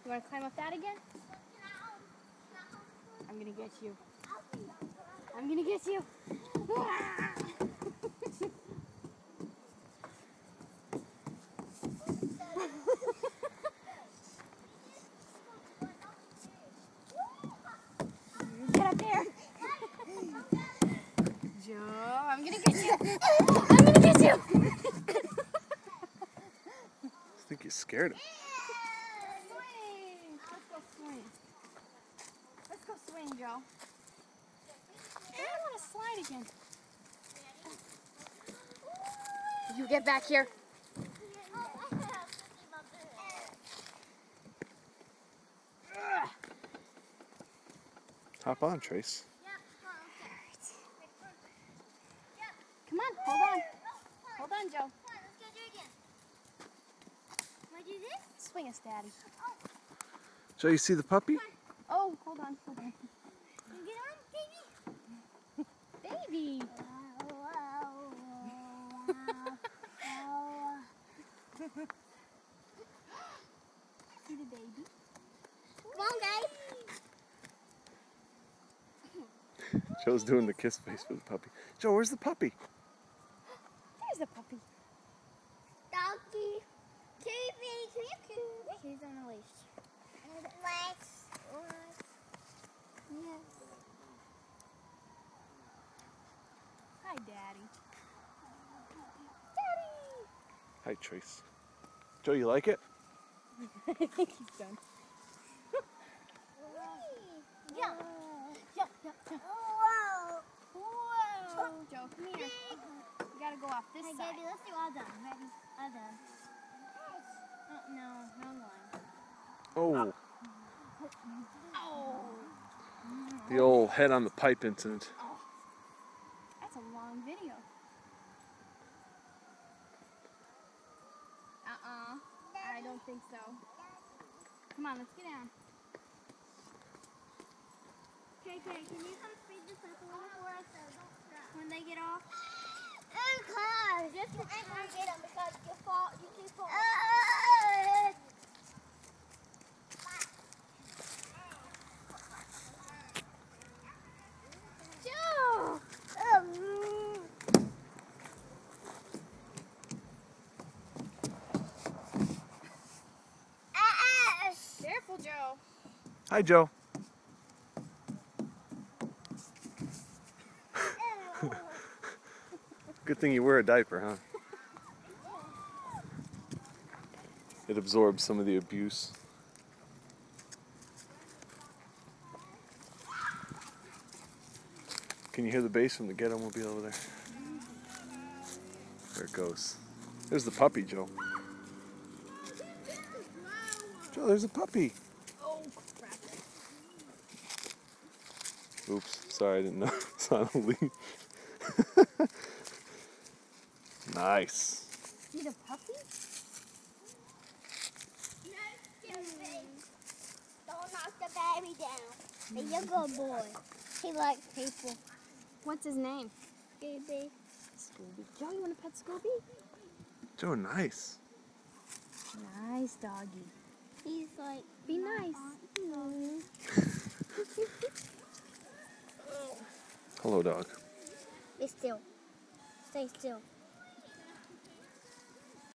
You want to climb up that again? I'm gonna get you. I'm gonna get you. Get up there. Joe, I'm gonna get you. I'm gonna get you. I think you scared him. Swing. Let's go swing. Let's go swing, Joe. I don't want to slide again. You get back here. Hop on, Trace. Come on, hold on. Hold on, Joe. Let's go do it again. Want to do this? Swing us, Daddy. Joe, you see the puppy? Oh, hold on, hold on. Get on, baby. Baby. See the baby? Come on, guys. Joe's doing the kiss face for the puppy. Joe, where's the puppy? There's the puppy. Doggy. Kitty. He's on a leash. Yes. Hi, Daddy. Hi, Trace. Joe, you like it? I think he's done. Yeah. Whoa, Joe, come here. You gotta go off this Hey, side. baby, let's do all done. Ready? All done. No line. Oh, Oh, the old head on the pipe incident. that's a long video. I don't think so. Come on, let's get down. Okay, can you come speed this up a little for us when they get off? Just to get them because you keep falling. Joe! Careful, Joe. Hi, Joe. Good thing you wear a diaper, huh? It absorbs some of the abuse. Can you hear the bass from the Get-O-Mobile over there? There it goes. There's the puppy, Joe. Joe, there's a puppy. Oh, crap. Oops, sorry, I didn't know it's on a leash. Nice. See the puppy? Don't knock the baby down. He's a good boy. He likes people. What's his name? Scooby. Scooby. Joe, you want to pet Scooby? Joe, nice. Nice doggy. He's like, Be nice. Hello, dog. Be still. Stay still.